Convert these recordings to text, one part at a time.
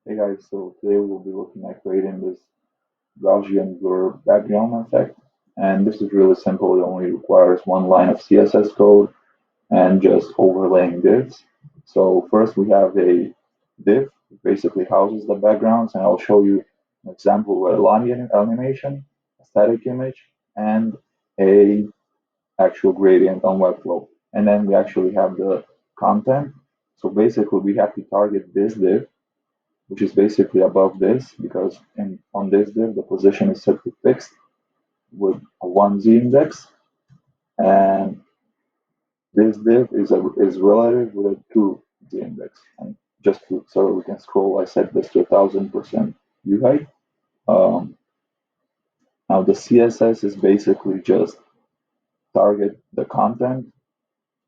Hey guys, so today we'll be looking at creating this Gaussian blur background effect. And this is really simple. It only requires one line of CSS code and just overlaying divs. So first we have a div, which basically houses the backgrounds, and I'll show you an example with a Lottie animation, a static image, and a actual gradient on Webflow. And then we actually have the content. So basically we have to target this div, which is basically above this, because on this div the position is set to fixed with a 1z index, and this div is relative with a 2z index. And so we can scroll, I set this to 1000% view height. Um, Now the CSS is basically just target the content,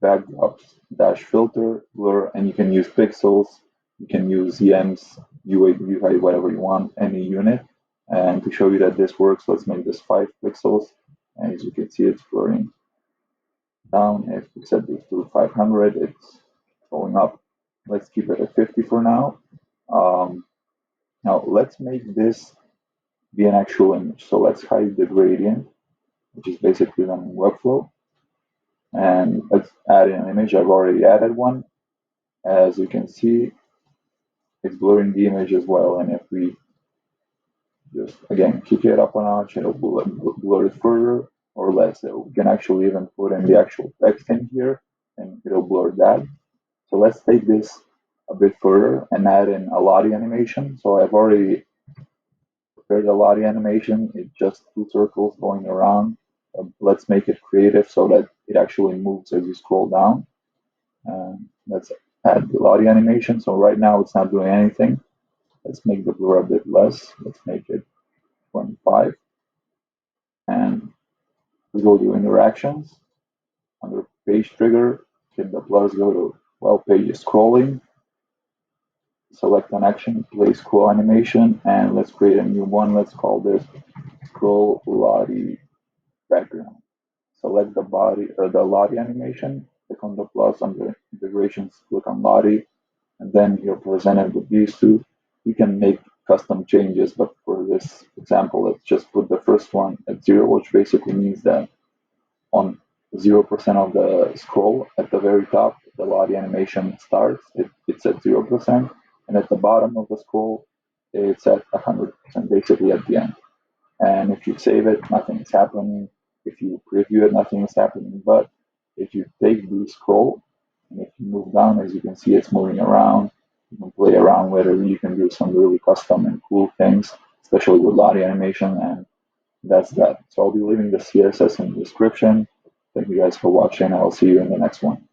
backdrops, dash filter, blur, and you can use pixels, you can use EMs, view height, whatever you want, any unit. And to show you that this works, let's make this 5 pixels. And as you can see, it's blurring down. If we set this to 500, it's going up. Let's keep it at 50 for now. Now let's make this be an actual image. So let's hide the gradient, which is basically done in Webflow. And let's add an image. I've already added one. As you can see, it's blurring the image as well. And if we just, again, kick it up a notch, it'll blur it further or less. So we can actually even put in the actual text in here and it'll blur that. So let's take this a bit further and add in a Lottie animation. So I've already prepared a Lottie animation. It's just two circles going around. Let's make it creative so that it actually moves as you scroll down. Let's add the Lottie animation. So right now it's not doing anything. Let's make the blur a bit less. Let's make it 25. And we go to interactions. Under page trigger, hit the plus, go to well page scrolling. Select an action, play scroll animation, and let's create a new one. Let's call this scroll Lottie background. Select the body or the Lottie animation, click on the plus under integrations, click on Lottie, and then you're presented with these two. You can make custom changes, but for this example, let's just put the first one at 0, which basically means that on 0% of the scroll at the very top, the Lottie animation starts, it's at 0%, and at the bottom of the scroll, it's at 100%, basically at the end. And if you save it, nothing is happening. If you preview it, nothing is happening. But if you take the scroll, and if you move down, as you can see, it's moving around. You can play around with it. You can do some really custom and cool things, especially with Lottie animation. And that's that. So I'll be leaving the CSS in the description. Thank you guys for watching. I'll see you in the next one.